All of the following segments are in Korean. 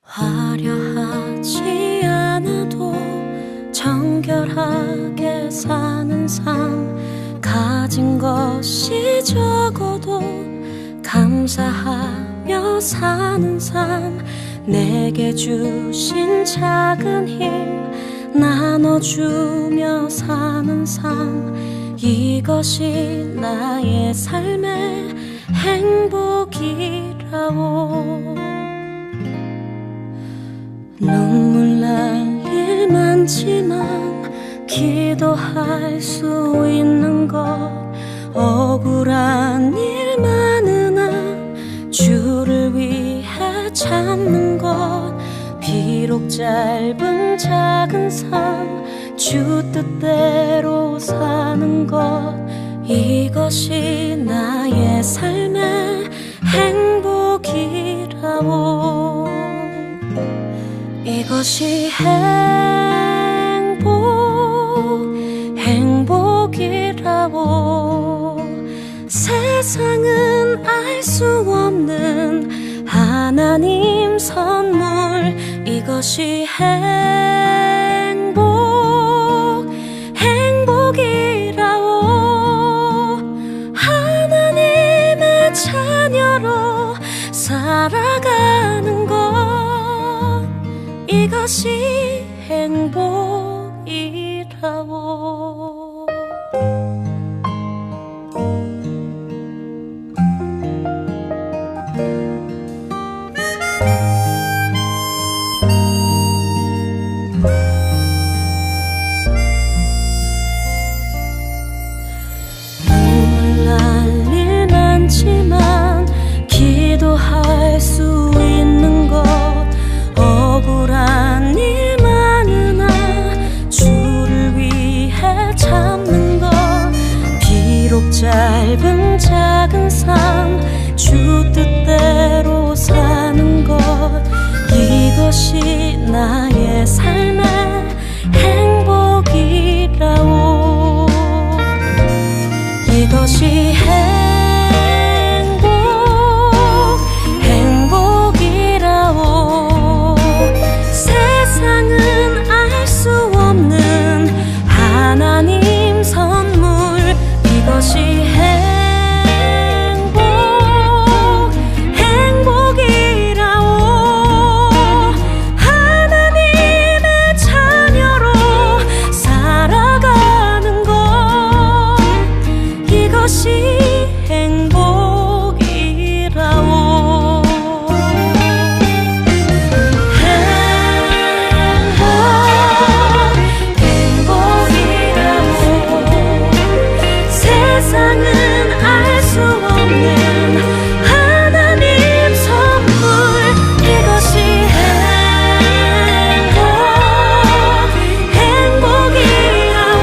화려하지 않아도 정결하게 사는 삶, 가진 것이 적어도 감사하며 사는 삶, 내게 주신 작은 힘 나눠주며 사는 삶, 이것이 나의 삶의 행복이라오. 눈물 날 일 많지만 기도할 수 있는 것, 억울한 일 많으나 주를 위해 참는 것, 비록 짧은 작은 삶 주 뜻대로 사는 것, 이것이 나의 삶의 행복이라오. 이것이 행복이라오. 세상은 알 수 없는 하나님 선물, 이것이 행복이라오. 하나님의 자녀로 살아가는 것, 이것이 행복이라오. 눈물 날 일 많지만 기도할 수 있는 것, 억울한 일 많으나 주를 위해 참는 것, 비록 짧은 작은 삶 주 뜻대로 사는 것, 이것이 나의 삶의 행복이라오. 이것이 행복이라오. 세상은 알 수 없는 하나님 선물, 이것이 행복이라오. 하나님의 자녀로 살아가는 것, 이것이 행복이라오. 행복이라오. 세상은 알 수 없는 하나님 선물, 이것이 행복이라오.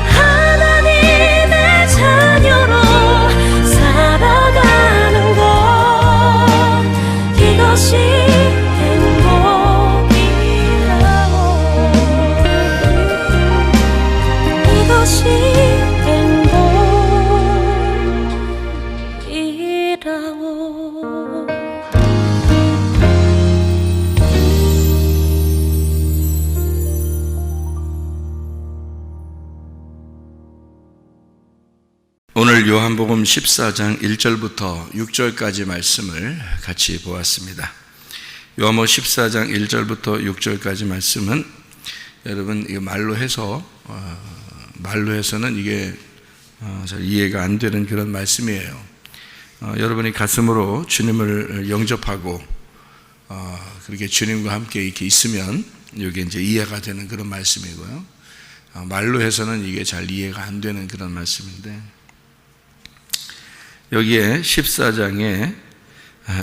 하나님의 자녀로 살아가는 것, 이것이 행복이라오. 이것이 행복이라오. 오늘 요한복음 14장 1절부터 6절까지 말씀을 같이 보았습니다. 요한복음 14장 1절부터 6절까지 말씀은 여러분 이거 말로 해서는 이게 잘 이해가 안 되는 그런 말씀이에요. 여러분이 가슴으로 주님을 영접하고 그렇게 주님과 함께 이렇게 있으면 이게 이제 이해가 되는 그런 말씀이고요. 말로 해서는 이게 잘 이해가 안 되는 그런 말씀인데, 여기에 14장에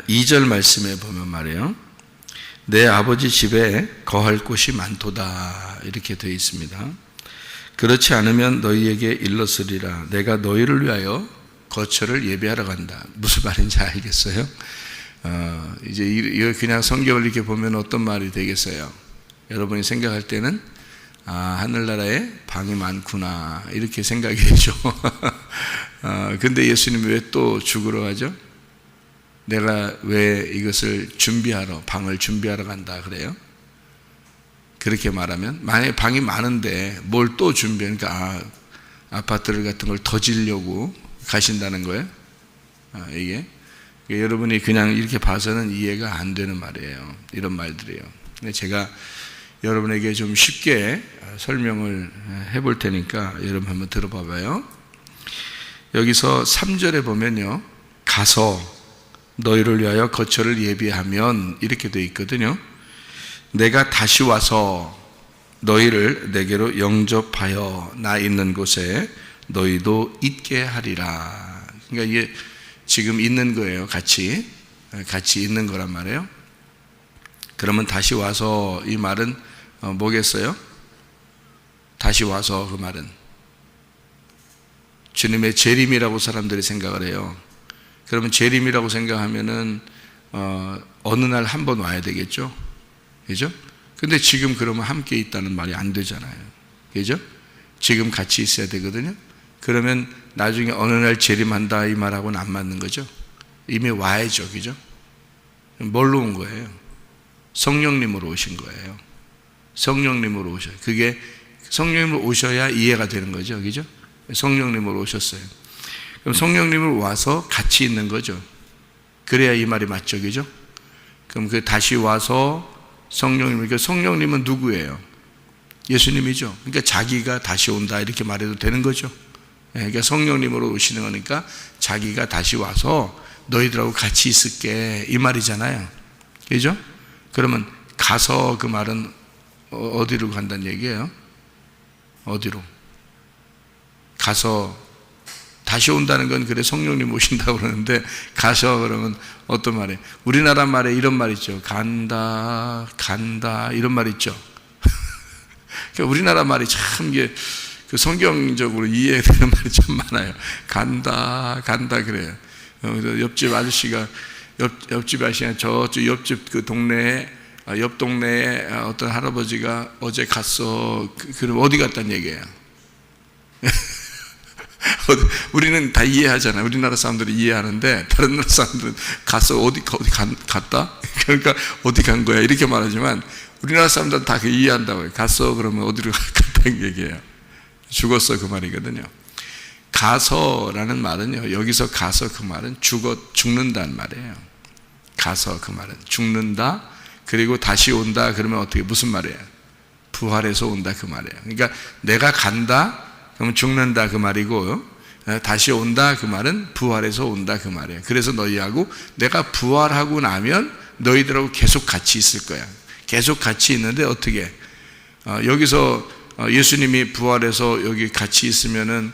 2절 말씀에 보면 말이에요, 내 아버지 집에 거할 곳이 많도다 이렇게 되어 있습니다. 그렇지 않으면 너희에게 일렀으리라. 내가 너희를 위하여 거처를 예비하러 간다. 무슨 말인지 알겠어요? 이제 이거 그냥 성경을 이렇게 보면 어떤 말이 되겠어요? 여러분이 생각할 때는 하늘나라에 방이 많구나 이렇게 생각이 되죠. 근데 예수님이 왜 또 죽으러 가죠? 내가 왜 이것을 방을 준비하러 간다 그래요? 그렇게 말하면, 만약에 방이 많은데 뭘 또 준비하니까, 아파트를 같은 걸 더 지려고 가신다는 거예요? 이게 여러분이 그냥 이렇게 봐서는 이해가 안 되는 말이에요. 이런 말들이에요. 근데 제가 여러분에게 좀 쉽게 설명을 해볼 테니까 여러분 한번 들어봐 봐요. 여기서 3절에 보면요, 가서 너희를 위하여 거처를 예비하면 이렇게 되어 있거든요. 내가 다시 와서 너희를 내게로 영접하여 나 있는 곳에 너희도 있게 하리라. 그러니까 이게 지금 있는 거예요. 같이 있는 거란 말이에요. 그러면 다시 와서, 이 말은 뭐겠어요? 다시 와서, 그 말은 주님의 재림이라고 사람들이 생각을 해요. 그러면 재림이라고 생각하면은 어느 날 한 번 와야 되겠죠, 그죠? 근데 지금 그러면 함께 있다는 말이 안 되잖아요, 그죠? 지금 같이 있어야 되거든요. 그러면 나중에 어느 날 재림한다 이 말하고는 안 맞는 거죠. 이미 와야죠, 그죠? 뭘로 온 거예요? 성령님으로 오신 거예요. 성령님으로 오셔요. 그게 성령님으로 오셔야 이해가 되는 거죠, 그죠? 성령님으로 오셨어요. 그럼 성령님으로 와서 같이 있는 거죠. 그래야 이 말이 맞죠, 그죠? 그럼 그 다시 와서 성령님, 그러니까 성령님은 누구예요? 예수님이죠. 그러니까 자기가 다시 온다 이렇게 말해도 되는 거죠. 그러니까 성령님으로 오시는 거니까 자기가 다시 와서 너희들하고 같이 있을게 이 말이잖아요, 그죠? 그러면 가서, 그 말은 어디로 간다는 얘기예요? 어디로? 가서 다시 온다는 건, 그래 성령님 오신다고 그러는데, 가서 그러면 어떤 말이에요? 우리나라 말에 이런 말 있죠. 간다 이런 말 있죠. 그러니까 우리나라 말이 참 이게 그 성경적으로 이해되는 말이 참 많아요. 간다 그래요. 옆집 아저씨가 저쪽 옆집 그 동네에, 옆 동네에 어떤 할아버지가 어제 갔어. 그럼 어디 갔다는 얘기예요? 우리는 다 이해하잖아요. 우리나라 사람들이 이해하는데, 다른 나라 사람들은 가서 어디 갔다? 그러니까 어디 간 거야 이렇게 말하지만, 우리나라 사람들은 다 이해한다고요. 갔어 그러면 어디로 갔다는 얘기예요. 죽었어 그 말이거든요. 가서라는 말은요, 여기서 가서 그 말은 죽는다는 말이에요. 가서 그 말은 죽는다. 그리고 다시 온다 그러면 어떻게, 무슨 말이에요? 부활해서 온다 그 말이에요. 그러니까 내가 간다 그러면 죽는다 그 말이고, 다시 온다 그 말은 부활해서 온다 그 말이에요. 그래서 너희하고 내가 부활하고 나면 너희들하고 계속 같이 있을 거야. 계속 같이 있는데 어떻게, 여기서 예수님이 부활해서 여기 같이 있으면은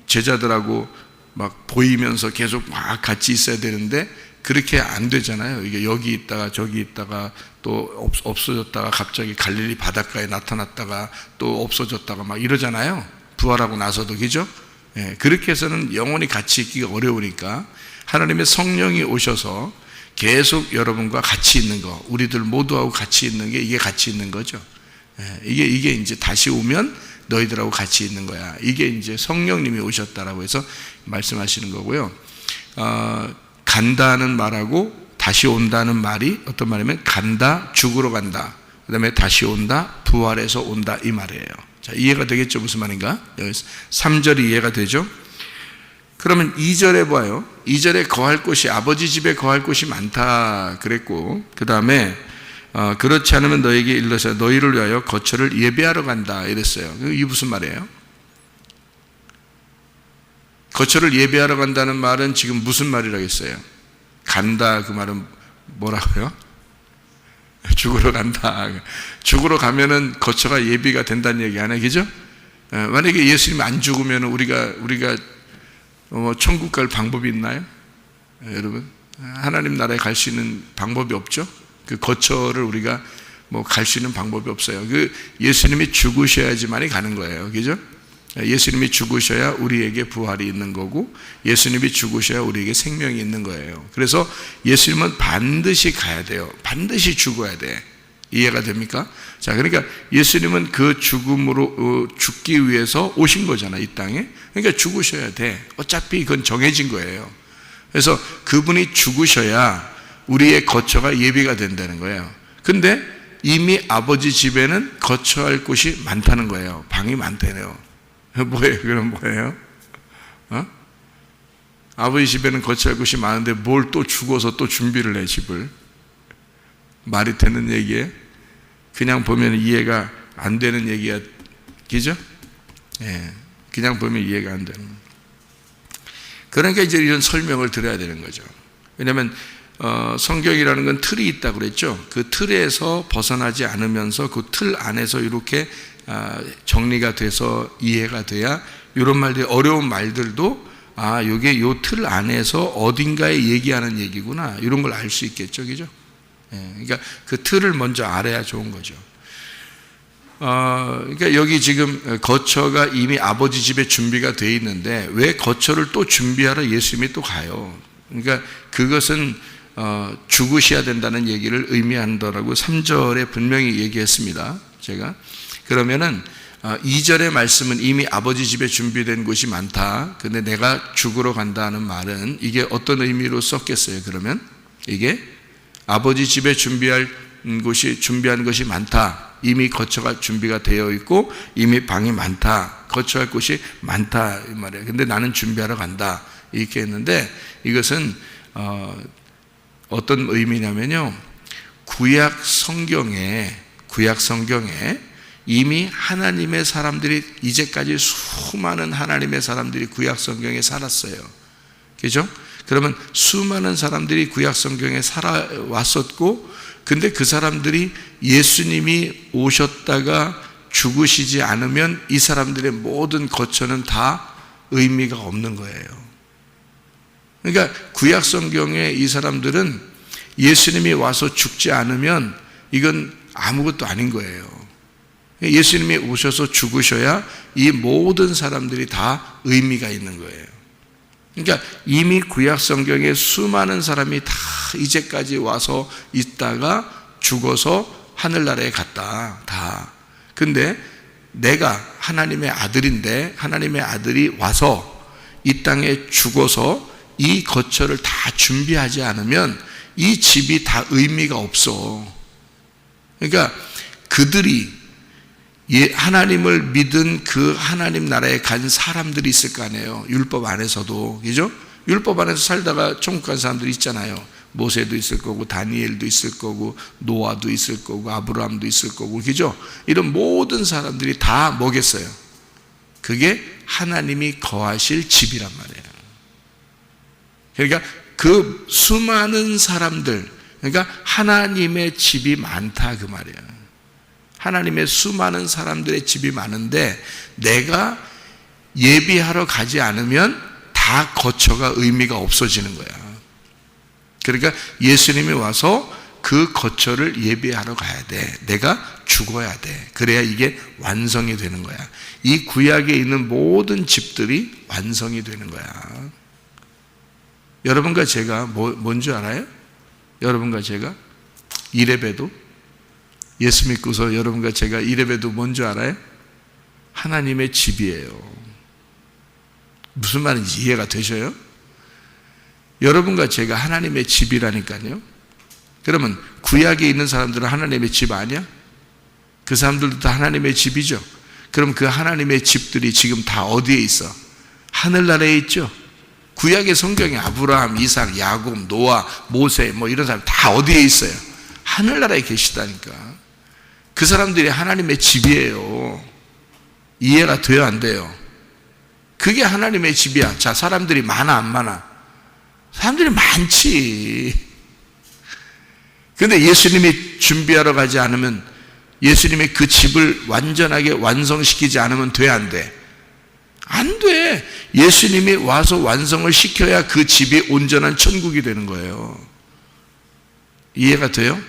제자들하고 막 보이면서 계속 막 같이 있어야 되는데, 그렇게 안 되잖아요. 이게 여기 있다가 저기 있다가 또 없어졌다가 갑자기 갈릴리 바닷가에 나타났다가 또 없어졌다가 막 이러잖아요. 부활하고 나서도, 그죠? 예, 그렇게 해서는 영원히 같이 있기가 어려우니까 하나님의 성령이 오셔서 계속 여러분과 같이 있는 거, 우리들 모두하고 같이 있는 게, 이게 같이 있는 거죠. 예, 이게 이제 다시 오면 너희들하고 같이 있는 거야. 이게 이제 성령님이 오셨다라고 해서 말씀하시는 거고요. 간다는 말하고 다시 온다는 말이 어떤 말이냐면, 간다, 죽으러 간다. 그 다음에 다시 온다, 부활해서 온다 이 말이에요. 자, 이해가 되겠죠? 무슨 말인가? 여기 3절이 이해가 되죠? 그러면 2절에 봐요. 2절에 거할 곳이, 아버지 집에 거할 곳이 많다 그랬고, 그 다음에 그렇지 않으면 너에게 일러서 너희를 위하여 거처를 예비하러 간다 이랬어요. 이게 무슨 말이에요? 거처를 예비하러 간다는 말은 지금 무슨 말이라고 했어요? 간다 그 말은 뭐라고요? 죽으러 간다. 죽으러 가면은 거처가 예비가 된다는 얘기 아니에요, 그죠? 만약에 예수님 안 죽으면 우리가 천국 갈 방법이 있나요? 여러분, 하나님 나라에 갈 수 있는 방법이 없죠. 그 거처를 우리가 갈 수 있는 방법이 없어요. 그 예수님이 죽으셔야지만이 가는 거예요, 그죠? 예수님이 죽으셔야 우리에게 부활이 있는 거고, 예수님이 죽으셔야 우리에게 생명이 있는 거예요. 그래서 예수님은 반드시 가야 돼요. 반드시 죽어야 돼. 이해가 됩니까? 자, 그러니까 예수님은 그 죽음으로 죽기 위해서 오신 거잖아, 이 땅에. 그러니까 죽으셔야 돼. 어차피 그건 정해진 거예요. 그래서 그분이 죽으셔야 우리의 거처가 예비가 된다는 거예요. 근데 이미 아버지 집에는 거처할 곳이 많다는 거예요. 방이 많대요. 뭐예요? 그럼 뭐예요? 아버지 집에는 거처할 곳이 많은데 뭘 또 죽어서 또 준비를 해, 집을. 말이 되는 얘기에 그냥 보면 이해가 안 되는 얘기야. 그죠? 예. 그냥 보면 이해가 안 되는. 그러니까 이제 이런 설명을 드려야 되는 거죠. 왜냐하면 성경이라는 건 틀이 있다고 그랬죠. 그 틀에서 벗어나지 않으면서 그 틀 안에서 이렇게 정리가 돼서 이해가 돼야 이런 말들, 어려운 말들도 이게 요 틀 안에서 어딘가에 얘기하는 얘기구나, 이런 걸 알 수 있겠죠. 그죠? 예, 그러니까 그 틀을 먼저 알아야 좋은 거죠. 그러니까 여기 지금 거처가 이미 아버지 집에 준비가 되어 있는데 왜 거처를 또 준비하러 예수님이 또 가요? 그러니까 그것은 죽으셔야 된다는 얘기를 의미한다라고 3절에 분명히 얘기했습니다. 제가 그러면은 2절의 말씀은 이미 아버지 집에 준비된 곳이 많다. 근데 내가 죽으러 간다는 말은 이게 어떤 의미로 썼겠어요? 그러면 이게 아버지 집에 준비한 것이 많다. 이미 거처가 준비가 되어 있고 이미 방이 많다. 거처할 곳이 많다 이 말이에요. 근데 나는 준비하러 간다 이렇게 했는데 이것은 어떤 의미냐면요, 구약 성경에 이미 하나님의 사람들이, 이제까지 수많은 하나님의 사람들이 구약 성경에 살았어요. 그죠? 그러면 수많은 사람들이 구약 성경에 살아왔었고, 근데 그 사람들이 예수님이 오셨다가 죽으시지 않으면 이 사람들의 모든 거처는 다 의미가 없는 거예요. 그러니까 구약 성경에 이 사람들은 예수님이 와서 죽지 않으면 이건 아무것도 아닌 거예요. 예수님이 오셔서 죽으셔야 이 모든 사람들이 다 의미가 있는 거예요. 그러니까 이미 구약 성경에 수많은 사람이 다 이제까지 와서 있다가 죽어서 하늘나라에 갔다. 다. 근데 내가 하나님의 아들인데 하나님의 아들이 와서 이 땅에 죽어서 이 거처를 다 준비하지 않으면 이 집이 다 의미가 없어. 그러니까 그들이 하나님을 믿은 그 하나님 나라에 간 사람들이 있을 거 아니에요. 율법 안에서도. 그죠? 율법 안에서 살다가 천국 간 사람들이 있잖아요. 모세도 있을 거고, 다니엘도 있을 거고, 노아도 있을 거고, 아브라함도 있을 거고, 그죠? 이런 모든 사람들이 다 뭐겠어요? 그게 하나님이 거하실 집이란 말이에요. 그러니까 그 수많은 사람들, 그러니까 하나님의 집이 많다 그 말이에요. 하나님의 수많은 사람들의 집이 많은데 내가 예비하러 가지 않으면 다 거처가 의미가 없어지는 거야. 그러니까 예수님이 와서 그 거처를 예비하러 가야 돼. 내가 죽어야 돼. 그래야 이게 완성이 되는 거야. 이 구약에 있는 모든 집들이 완성이 되는 거야. 여러분과 제가 뭔지 알아요? 여러분과 제가 이레베도, 예수 믿고서 여러분과 제가 이레베도 뭔지 알아요? 하나님의 집이에요. 무슨 말인지 이해가 되셔요? 여러분과 제가 하나님의 집이라니까요. 그러면 구약에 있는 사람들은 하나님의 집 아니야? 그 사람들도 다 하나님의 집이죠. 그럼 그 하나님의 집들이 지금 다 어디에 있어? 하늘나라에 있죠. 구약의 성경에 아브라함, 이삭, 야곱, 노아, 모세 뭐 이런 사람 다 어디에 있어요? 하늘나라에 계시다니까. 그 사람들이 하나님의 집이에요. 이해가 돼요, 안 돼요? 그게 하나님의 집이야. 자, 사람들이 많아, 안 많아? 사람들이 많지. 근데 예수님이 준비하러 가지 않으면, 예수님이 그 집을 완전하게 완성시키지 않으면 돼, 안 돼? 안 돼. 예수님이 와서 완성을 시켜야 그 집이 온전한 천국이 되는 거예요. 이해가 돼요?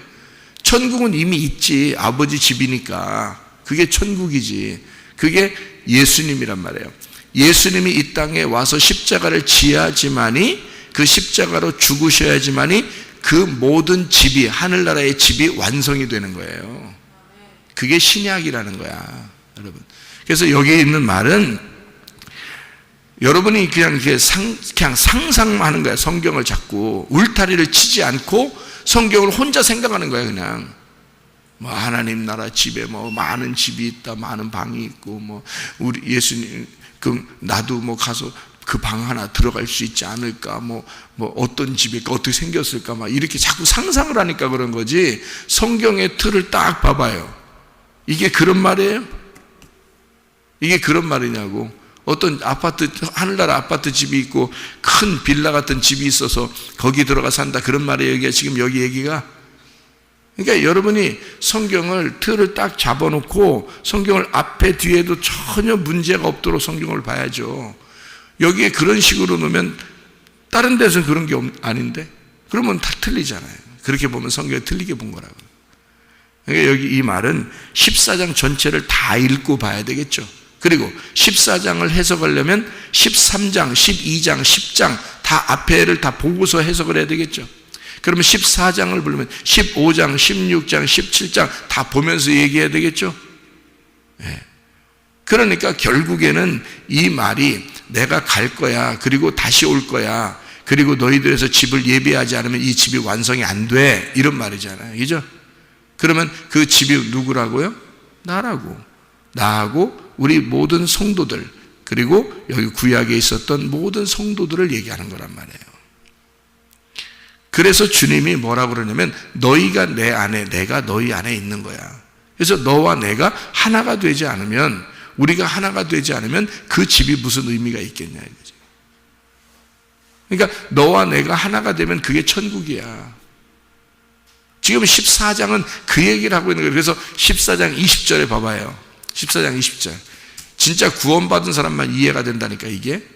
천국은 이미 있지. 아버지 집이니까. 그게 천국이지. 그게 예수님이란 말이에요. 예수님이 이 땅에 와서 십자가를 지어야지만이, 그 십자가로 죽으셔야지만이 그 모든 집이, 하늘나라의 집이 완성이 되는 거예요. 그게 신약이라는 거야, 여러분. 그래서 여기에 있는 말은 여러분이 그냥 이렇게 그냥 상상하는 거야. 성경을 자꾸 울타리를 치지 않고 성경을 혼자 생각하는 거야. 그냥 뭐 하나님 나라 집에 뭐 많은 집이 있다, 많은 방이 있고 뭐 우리 예수님 그 나도 뭐 가서 그 방 하나 들어갈 수 있지 않을까, 뭐 어떤 집일까, 어떻게 생겼을까, 막 이렇게 자꾸 상상을 하니까 그런 거지. 성경의 틀을 딱 봐봐요. 이게 그런 말이에요? 이게 그런 말이냐고. 어떤 아파트, 하늘나라 아파트 집이 있고 큰 빌라 같은 집이 있어서 거기 들어가 산다, 그런 말이에요 이게 지금 여기 얘기가? 그러니까 여러분이 성경을 틀을 딱 잡아놓고 성경을 앞에 뒤에도 전혀 문제가 없도록 성경을 봐야죠. 여기에 그런 식으로 놓으면 다른 데서는 그런 게 아닌데, 그러면 다 틀리잖아요. 그렇게 보면 성경이 틀리게 본 거라고. 그러니까 여기 이 말은 14장 전체를 다 읽고 봐야 되겠죠. 그리고 14장을 해석하려면 13장, 12장, 10장 다 앞에를 다 보고서 해석을 해야 되겠죠. 그러면 14장을 보려면 15장, 16장, 17장 다 보면서 얘기해야 되겠죠. 네. 그러니까 결국에는 이 말이 내가 갈 거야, 그리고 다시 올 거야, 그리고 너희들에서 집을 예비하지 않으면 이 집이 완성이 안 돼, 이런 말이잖아요. 그죠? 그러면 그 집이 누구라고요? 나라고. 나하고 우리 모든 성도들, 그리고 여기 구약에 있었던 모든 성도들을 얘기하는 거란 말이에요. 그래서 주님이 뭐라고 그러냐면 너희가 내 안에, 내가 너희 안에 있는 거야. 그래서 너와 내가 하나가 되지 않으면, 우리가 하나가 되지 않으면 그 집이 무슨 의미가 있겠냐 이거지. 그러니까 너와 내가 하나가 되면 그게 천국이야. 지금 14장은 그 얘기를 하고 있는 거예요. 그래서 14장 20절에 봐봐요. 14장 20절. 진짜 구원받은 사람만 이해가 된다니까 이게.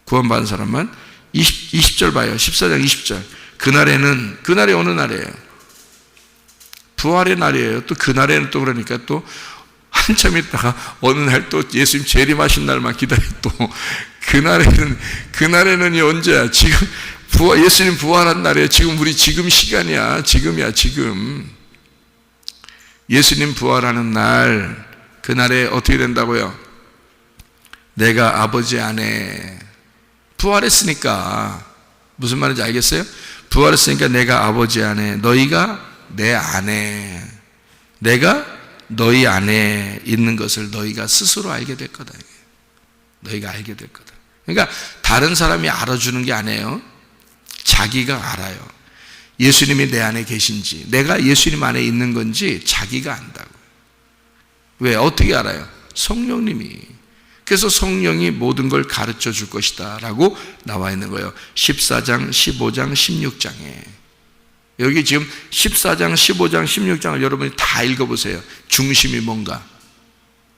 구원받은 사람만. 20절 봐요. 14장 20절. 그날에는, 그날이 어느 날이에요? 부활의 날이에요. 또 그날에는 또 그러니까 또 한참 있다가 어느 날 또 예수님 재림하신 날만 기다려. 또 그날에는 언제야? 지금 예수님 부활한 날이에요. 지금 우리 지금 시간이야. 지금이야, 지금. 예수님 부활하는 날, 그날에 어떻게 된다고요? 내가 아버지 안에, 부활했으니까 무슨 말인지 알겠어요? 부활했으니까 내가 아버지 안에, 너희가 내 안에, 내가 너희 안에 있는 것을 너희가 스스로 알게 될 거다. 너희가 알게 될 거다. 그러니까 다른 사람이 알아주는 게 아니에요. 자기가 알아요. 예수님이 내 안에 계신지, 내가 예수님 안에 있는 건지 자기가 안다고. 왜? 어떻게 알아요? 성령님이. 그래서 성령이 모든 걸 가르쳐 줄 것이다 라고 나와 있는 거예요. 14장, 15장, 16장에. 여기 지금 14장, 15장, 16장을 여러분이 다 읽어보세요. 중심이 뭔가?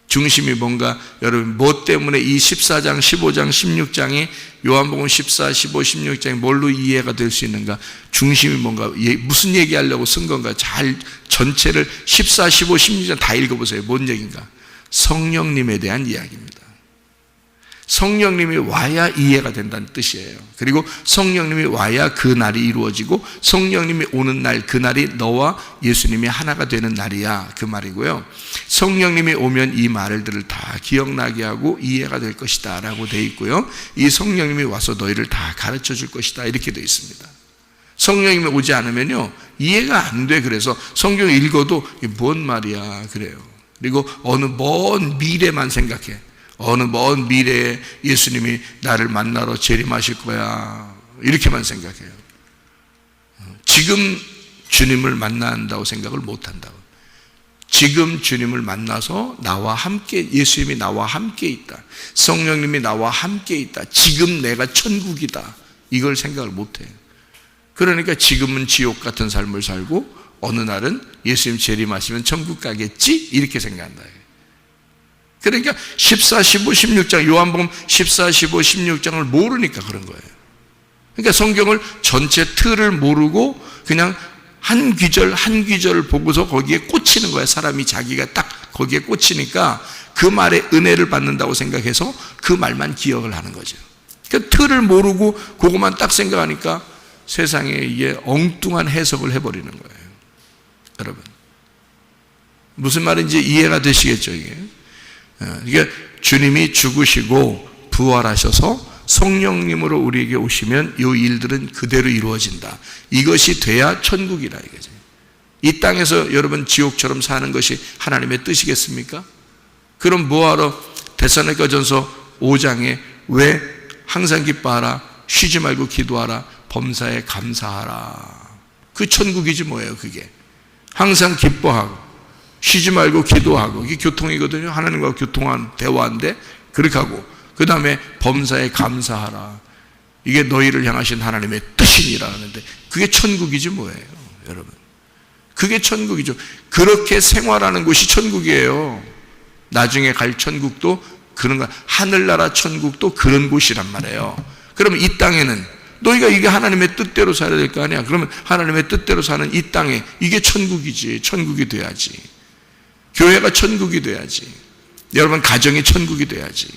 중심이 뭔가? 여러분 뭐 때문에 이 14장, 15장, 16장이 요한복음 14, 15, 16장이 뭘로 이해가 될 수 있는가? 중심이 뭔가? 무슨 얘기하려고 쓴 건가? 잘 전체를 14, 15, 16장 다 읽어보세요. 뭔 얘기인가? 성령님에 대한 이야기입니다. 성령님이 와야 이해가 된다는 뜻이에요. 그리고 성령님이 와야 그 날이 이루어지고 성령님이 오는 날, 그 날이 너와 예수님이 하나가 되는 날이야, 그 말이고요. 성령님이 오면 이 말들을 다 기억나게 하고 이해가 될 것이다 라고 되어 있고요. 이 성령님이 와서 너희를 다 가르쳐 줄 것이다 이렇게 되어 있습니다. 성령님이 오지 않으면요 이해가 안 돼. 그래서 성경 읽어도 이게 뭔 말이야 그래요. 그리고 어느 먼 미래만 생각해. 어느 먼 미래에 예수님이 나를 만나러 재림하실 거야 이렇게만 생각해요. 지금 주님을 만난다고 생각을 못한다고. 지금 주님을 만나서 나와 함께, 예수님이 나와 함께 있다, 성령님이 나와 함께 있다, 지금 내가 천국이다, 이걸 생각을 못해요. 그러니까 지금은 지옥 같은 삶을 살고 어느 날은 예수님 재림하시면 천국 가겠지 이렇게 생각한다. 그러니까 14, 15, 16장, 요한복음 14, 15, 16장을 모르니까 그런 거예요. 그러니까 성경을 전체 틀을 모르고 그냥 한 귀절 한 귀절을 보고서 거기에 꽂히는 거예요. 사람이 자기가 딱 거기에 꽂히니까 그 말에 은혜를 받는다고 생각해서 그 말만 기억을 하는 거죠. 그러니까 틀을 모르고 그것만 딱 생각하니까 세상에 이게 엉뚱한 해석을 해버리는 거예요. 여러분 무슨 말인지 이해가 되시겠죠? 이게 주님이 죽으시고 부활하셔서 성령님으로 우리에게 오시면 이 일들은 그대로 이루어진다. 이것이 돼야 천국이라 이거죠. 이 땅에서 여러분 지옥처럼 사는 것이 하나님의 뜻이겠습니까? 그럼 뭐하러 데살로니가전서 5장에 왜 항상 기뻐하라, 쉬지 말고 기도하라, 범사에 감사하라. 그 천국이지 뭐예요 그게. 항상 기뻐하고 쉬지 말고 기도하고, 이게 교통이거든요. 하나님과 교통한 대화인데 그렇게 하고, 그 다음에 범사에 감사하라. 이게 너희를 향하신 하나님의 뜻이니라 하는데 그게 천국이지 뭐예요 여러분. 그게 천국이죠. 그렇게 생활하는 곳이 천국이에요. 나중에 갈 천국도 그런 거, 하늘나라 천국도 그런 곳이란 말이에요. 그러면 이 땅에는 너희가 이게 하나님의 뜻대로 살아야 될 거 아니야. 그러면 하나님의 뜻대로 사는 이 땅에 이게 천국이지. 천국이 돼야지. 교회가 천국이 돼야지. 여러분 가정이 천국이 돼야지.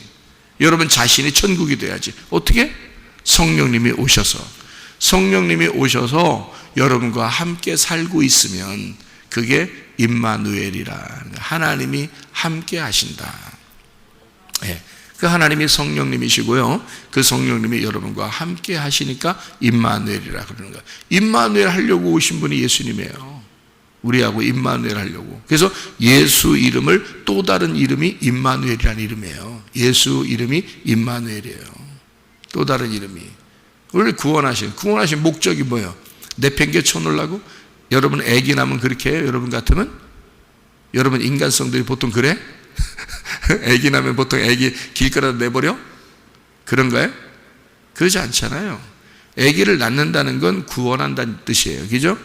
여러분 자신이 천국이 돼야지. 어떻게? 성령님이 오셔서 여러분과 함께 살고 있으면 그게 임마누엘이라, 하나님이 함께 하신다. 예. 그 하나님이 성령님이시고요. 그 성령님이 여러분과 함께 하시니까 임마누엘이라 그러는 거예요. 임마누엘 하려고 오신 분이 예수님이에요. 우리하고 임마누엘 하려고. 그래서 예수 이름을 또 다른 이름이 임마누엘이라는 이름이에요. 예수 이름이 임마누엘이에요. 또 다른 이름이. 우리를 구원하신 목적이 뭐예요? 내팽개 쳐놓으려고? 여러분 애기 낳으면 그렇게 해요? 여러분 같으면? 여러분 인간성들이 보통 그래? 애기 낳으면 보통 애기 길거리에 내버려? 그런가요? 그러지 않잖아요. 애기를 낳는다는 건 구원한다는 뜻이에요. 그죠?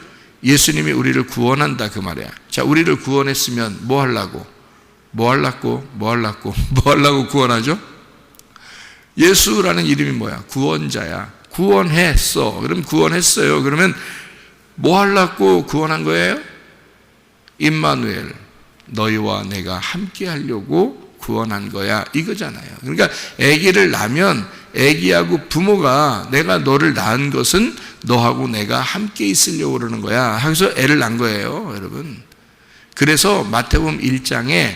예수님이 우리를 구원한다 그 말이야. 자, 우리를 구원했으면 뭐 하려고 구원하죠? 예수라는 이름이 뭐야? 구원자야. 구원했어. 그럼 구원했어요. 그러면 뭐 하려고 구원한 거예요? 임마누엘, 너희와 내가 함께 하려고 구원한 거야 이거잖아요. 그러니까 아기를 낳으면 아기하고 부모가 내가 너를 낳은 것은 너하고 내가 함께 있으려고 그러는 거야 하면서 애를 낳은 거예요 여러분. 그래서 마태복음 1장에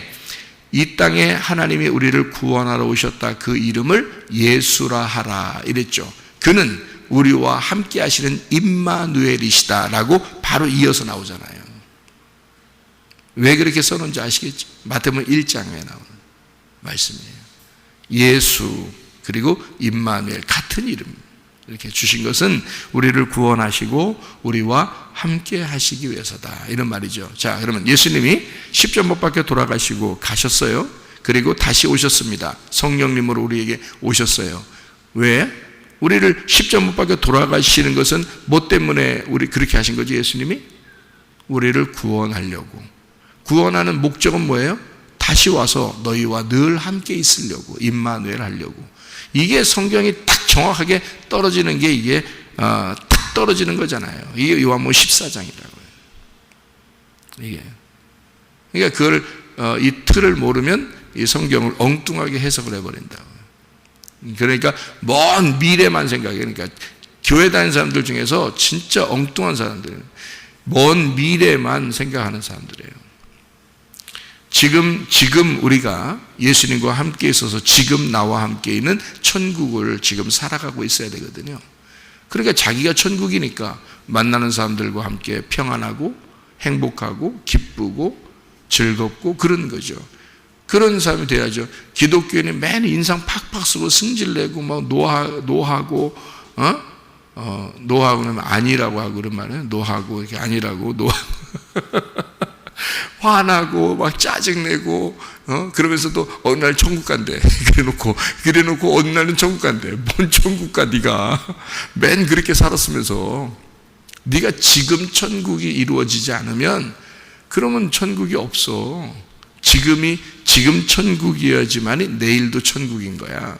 이 땅에 하나님이 우리를 구원하러 오셨다, 그 이름을 예수라 하라 이랬죠. 그는 우리와 함께 하시는 임마누엘이시다 라고 바로 이어서 나오잖아요. 왜 그렇게 써놓은지 아시겠죠? 마태복음 1장에 나오는 말씀이에요. 예수 그리고 임마누엘 같은 이름 이렇게 주신 것은 우리를 구원하시고 우리와 함께 하시기 위해서다 이런 말이죠. 자, 그러면 예수님이 십자가 못 박혀 돌아가시고 가셨어요. 그리고 다시 오셨습니다. 성령님으로 우리에게 오셨어요. 왜? 우리를 십자가 못 박혀 돌아가시는 것은 뭐 때문에 우리 그렇게 하신 거지? 예수님이 우리를 구원하려고. 구원하는 목적은 뭐예요? 다시 와서 너희와 늘 함께 있으려고, 임마누엘 하려고. 이게 성경이 딱 정확하게 떨어지는 게 이게 딱 떨어지는 거잖아요. 이게 요한복음 14장이라고요. 이게. 그러니까 그걸 이 틀을 모르면 이 성경을 엉뚱하게 해석을 해버린다고. 그러니까 먼 미래만 생각해. 그러니까 교회 다니는 사람들 중에서 진짜 엉뚱한 사람들, 먼 미래만 생각하는 사람들이에요. 지금 우리가 예수님과 함께 있어서 지금 나와 함께 있는 천국을 지금 살아가고 있어야 되거든요. 그러니까 자기가 천국이니까 만나는 사람들과 함께 평안하고 행복하고 기쁘고 즐겁고 그런 거죠. 그런 사람이 돼야죠. 기독교인이 맨 인상 팍팍 쓰고 승질내고 막 노하고 노하고는 아니라고 하고 그런 말이에요. 노하고 이렇게 아니라고 화나고 막 짜증내고 그러면서도 어느 날 천국 간대. 그래놓고 어느 날은 천국 간대. 뭔 천국 가 네가. 맨 그렇게 살았으면서 네가 지금 천국이 이루어지지 않으면 그러면 천국이 없어. 지금 천국이어야지만이 내일도 천국인 거야.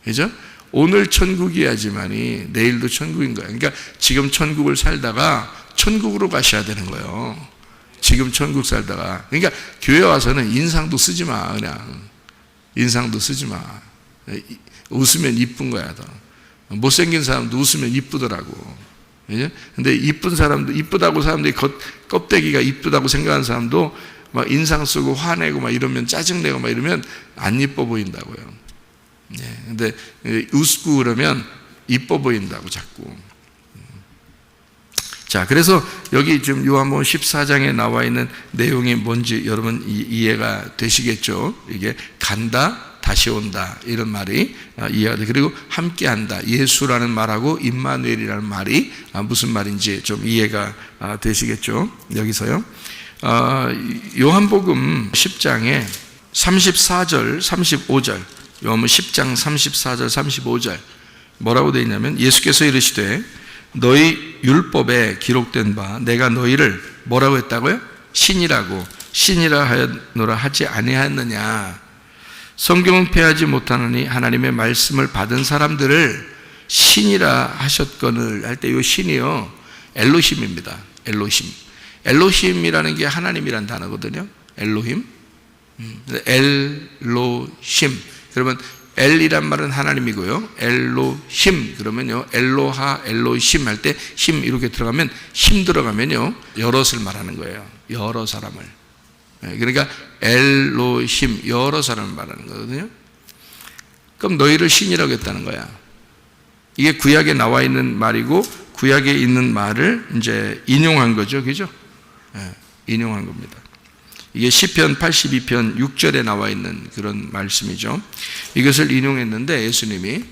그죠? 오늘 천국이어야지만이 내일도 천국인 거야. 그러니까 지금 천국을 살다가 천국으로 가셔야 되는 거예요. 지금 천국 살다가. 그러니까 교회 와서는 인상도 쓰지 마. 그냥 인상도 쓰지 마. 웃으면 이쁜 거야. 더. 못생긴 사람도 웃으면 이쁘더라고. 근데 이쁜 사람도, 이쁘다고 사람들이 껍데기가 이쁘다고 생각하는 사람도 막 인상 쓰고 화내고 막 이러면 짜증내고 막 이러면 안 이뻐 보인다고요. 근데 웃고 그러면 이뻐 보인다고 자꾸. 자, 그래서 여기 지금 요한복음 14장에 나와 있는 내용이 뭔지 여러분 이해가 되시겠죠? 이게 간다, 다시 온다 이런 말이 이해가 돼. 그리고 함께한다. 예수라는 말하고 임마누엘이라는 말이 무슨 말인지 좀 이해가 되시겠죠? 여기서요. 요한복음 10장에 34절, 35절, 요한복음 10장 34절, 35절 뭐라고 되어 있냐면 예수께서 이르시되 너희 율법에 기록된 바 내가 너희를 뭐라고 했다고요? 신이라 하였노라 하지 아니하였느냐. 성경은 폐하지 못하느니 하나님의 말씀을 받은 사람들을 신이라 하셨거늘 할 때 이 신이요 엘로힘입니다. 엘로힘이라는 게 하나님이란 단어거든요. 엘로힘. 그러면 엘이란 말은 하나님이고요. 엘로힘 그러면요 엘로하 엘로힘 할 때 힘 이렇게 들어가면 힘 들어가면요 여럿을 말하는 거예요. 여러 사람을. 그러니까 엘로힘 여러 사람을 말하는 거거든요. 그럼 너희를 신이라고 했다는 거야. 이게 구약에 나와 있는 말이고 구약에 있는 말을 이제 인용한 거죠. 그죠? 인용한 겁니다. 이게 시편 82편 6절에 나와 있는 그런 말씀이죠. 이것을 인용했는데 예수님이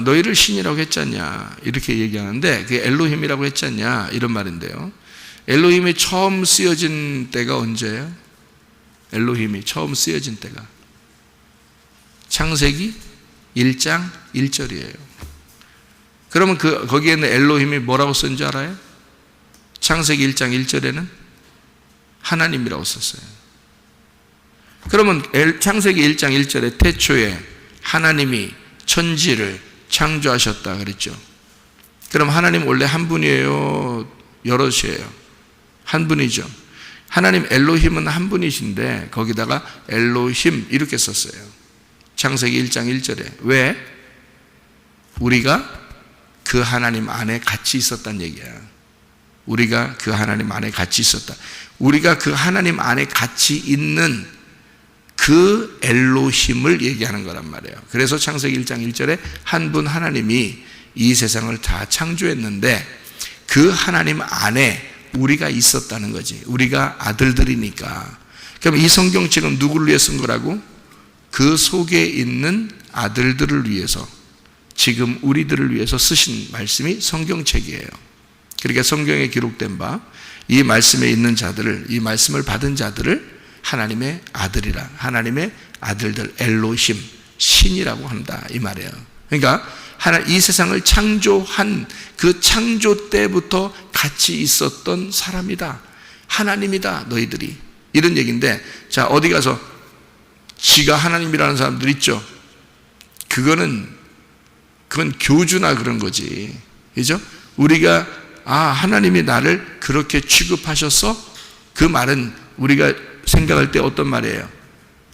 너희를 신이라고 했잖냐 이렇게 얘기하는데 그게 엘로힘이라고 했잖냐 이런 말인데요. 엘로힘이 처음 쓰여진 때가 언제예요? 엘로힘이 처음 쓰여진 때가 창세기 1장 1절이에요. 그러면 거기에는 엘로힘이 뭐라고 쓴지 알아요? 창세기 1장 1절에는 하나님이라고 썼어요. 그러면 창세기 1장 1절에 태초에 하나님이 천지를 창조하셨다 그랬죠. 그럼 하나님 원래 한 분이에요? 여럿이에요? 한 분이죠. 하나님 엘로힘은 한 분이신데 거기다가 엘로힘 이렇게 썼어요. 창세기 1장 1절에. 왜? 우리가 그 하나님 안에 같이 있었단 얘기야. 우리가 그 하나님 안에 같이 있었다. 우리가 그 하나님 안에 같이 있는 그 엘로힘을 얘기하는 거란 말이에요. 그래서 창세기 1장 1절에 한 분 하나님이 이 세상을 다 창조했는데 그 하나님 안에 우리가 있었다는 거지. 우리가 아들들이니까. 그럼 이 성경책은 누구를 위해 쓴 거라고? 그 속에 있는 아들들을 위해서, 지금 우리들을 위해서 쓰신 말씀이 성경책이에요. 그러니까 성경에 기록된 바 이 말씀에 있는 자들을, 이 말씀을 받은 자들을 하나님의 아들이라, 하나님의 아들들, 엘로힘, 신이라고 한다 이 말이에요. 그러니까 이 세상을 창조한 그 창조 때부터 같이 있었던 사람이다. 하나님이다 너희들이. 이런 얘기인데, 자 어디 가서 지가 하나님이라는 사람들 있죠. 그건 교주나 그런 거지. 그죠? 우리가 하나님이 나를 그렇게 취급하셨어? 그 말은 우리가 생각할 때 어떤 말이에요?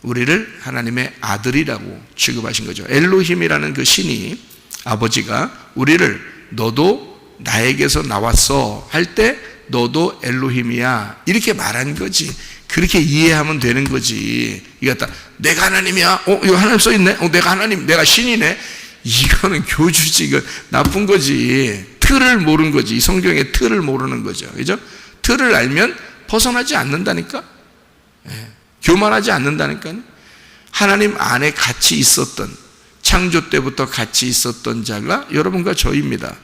우리를 하나님의 아들이라고 취급하신 거죠. 엘로힘이라는 그 신이, 아버지가 우리를 너도 나에게서 나왔어 할 때 너도 엘로힘이야 이렇게 말한 거지. 그렇게 이해하면 되는 거지. 이거 딱 내가 하나님이야. 이거 하나님 써있네. 내가 하나님, 내가 신이네. 이거는 교주지. 이거 나쁜 거지. 틀을 모르는 거지. 이 성경의 틀을 모르는 거죠. 그죠? 틀을 알면 벗어나지 않는다니까. 교만하지 않는다니까요. 하나님 안에 같이 있었던, 창조 때부터 같이 있었던 자가 여러분과 저입니다.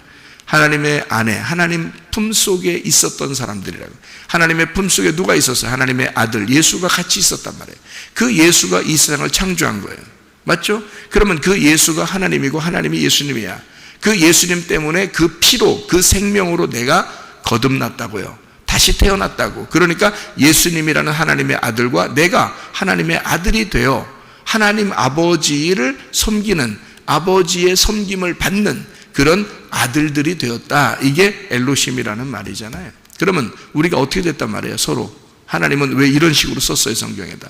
하나님의 안에, 하나님 품속에 있었던 사람들이라고. 하나님의 품속에 누가 있었어요? 하나님의 아들 예수가 같이 있었단 말이에요. 그 예수가 이 세상을 창조한 거예요. 맞죠? 그러면 그 예수가 하나님이고 하나님이 예수님이야. 그 예수님 때문에 그 피로, 그 생명으로 내가 거듭났다고요. 다시 태어났다고. 그러니까 예수님이라는 하나님의 아들과 내가 하나님의 아들이 되어 하나님 아버지를 섬기는, 아버지의 섬김을 받는 그런 아들들이 되었다. 이게 엘로힘이라는 말이잖아요. 그러면 우리가 어떻게 됐단 말이에요? 서로. 하나님은 왜 이런 식으로 썼어요? 성경에다.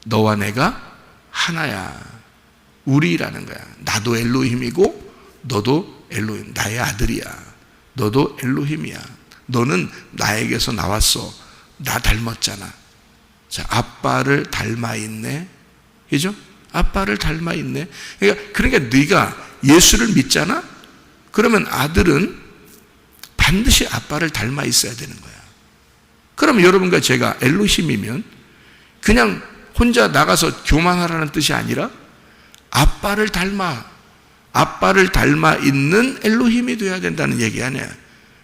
너와 내가 하나야. 우리라는 거야. 나도 엘로힘이고 너도 엘로힘. 나의 아들이야. 너도 엘로힘이야. 너는 나에게서 나왔어. 나 닮았잖아. 자, 아빠를 닮아 있네. 그죠? 아빠를 닮아 있네. 그러니까 네가 예수를 믿잖아? 그러면 아들은 반드시 아빠를 닮아 있어야 되는 거야. 그럼 여러분과 제가 엘로힘이면 그냥 혼자 나가서 교만하라는 뜻이 아니라 아빠를 닮아 있는 엘로힘이 되어야 된다는 얘기 아니야.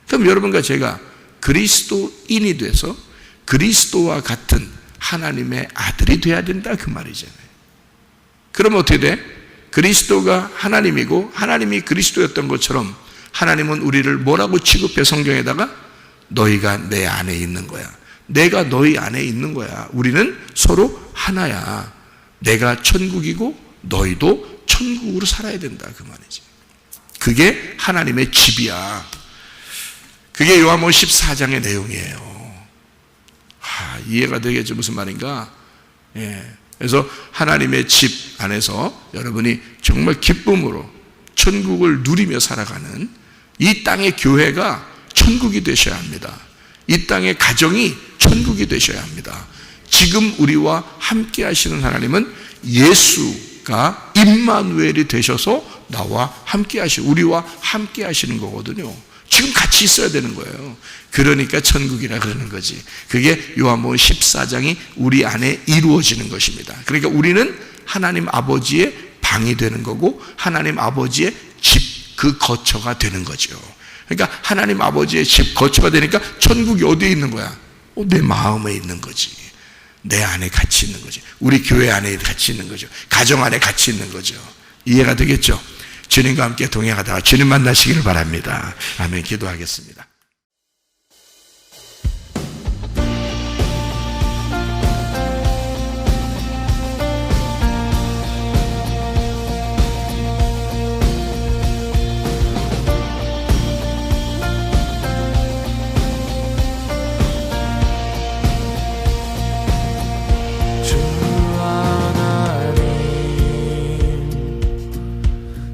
그럼 여러분과 제가 그리스도인이 돼서 그리스도와 같은 하나님의 아들이 돼야 된다 그 말이잖아요. 그럼 어떻게 돼? 그리스도가 하나님이고 하나님이 그리스도였던 것처럼 하나님은 우리를 뭐라고 취급해 성경에다가? 너희가 내 안에 있는 거야. 내가 너희 안에 있는 거야. 우리는 서로 하나야. 내가 천국이고 너희도 천국으로 살아야 된다 그 말이지. 그게 하나님의 집이야. 그게 요한복음 14장의 내용이에요. 이해가 되겠죠? 무슨 말인가? 그래서 하나님의 집 안에서 여러분이 정말 기쁨으로 천국을 누리며 살아가는 이 땅의 교회가 천국이 되셔야 합니다. 이 땅의 가정이 천국이 되셔야 합니다. 지금 우리와 함께 하시는 하나님은 예수가 임마누엘이 되셔서 나와 함께 하시고 우리와 함께 하시는 거거든요. 지금 같이 있어야 되는 거예요. 그러니까 천국이라 그러는 거지. 그게 요한복음 14장이 우리 안에 이루어지는 것입니다. 그러니까 우리는 하나님 아버지의 방이 되는 거고 하나님 아버지의 집, 그 거처가 되는 거죠. 그러니까 하나님 아버지의 집, 거처가 되니까 천국이 어디에 있는 거야? 내 마음에 있는 거지. 내 안에 같이 있는 거지. 우리 교회 안에 같이 있는 거죠. 가정 안에 같이 있는 거죠. 이해가 되겠죠? 주님과 함께 동행하다가 주님 만나시기를 바랍니다. 아멘. 기도하겠습니다.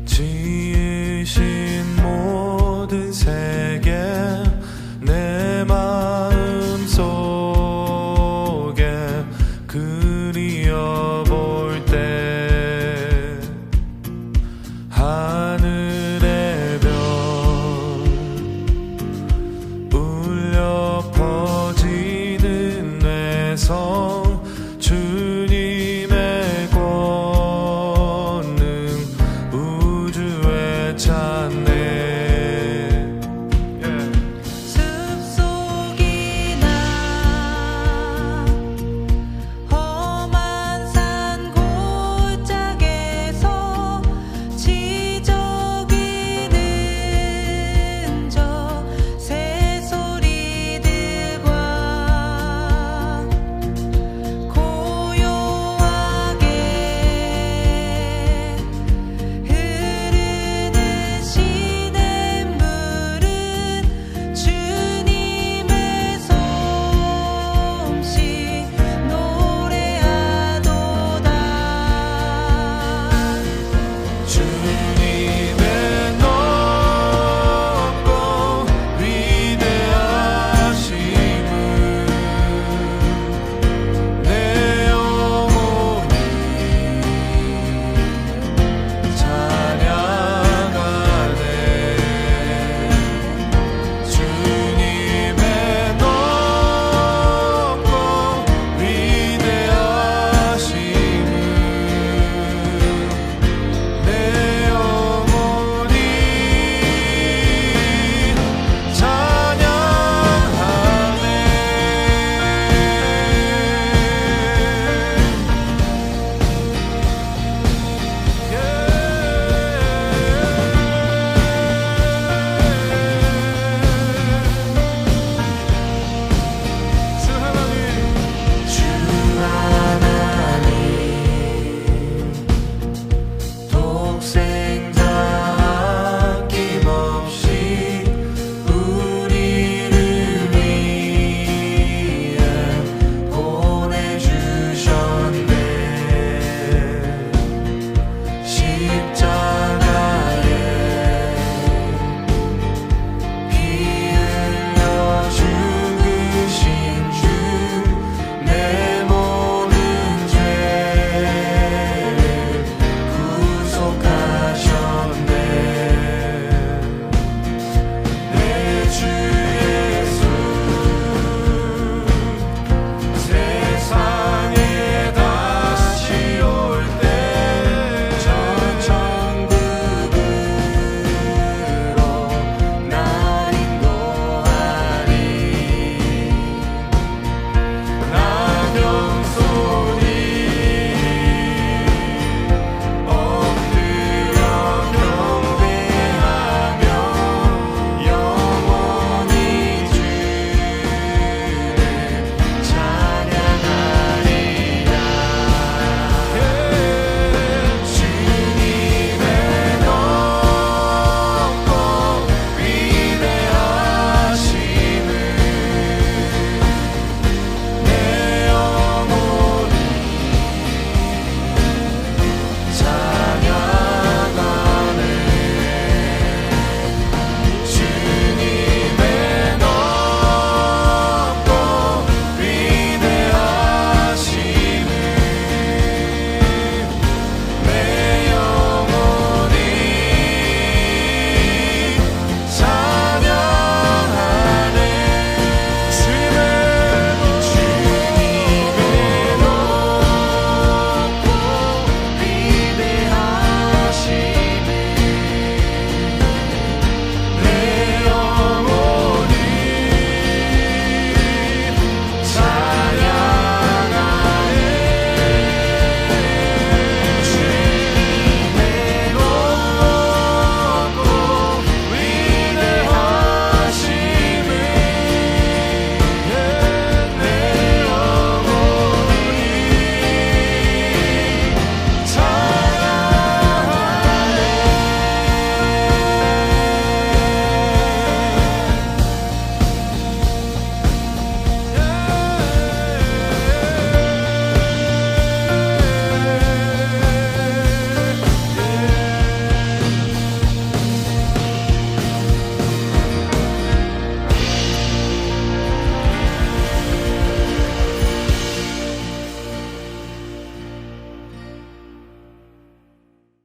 지으신 모든 새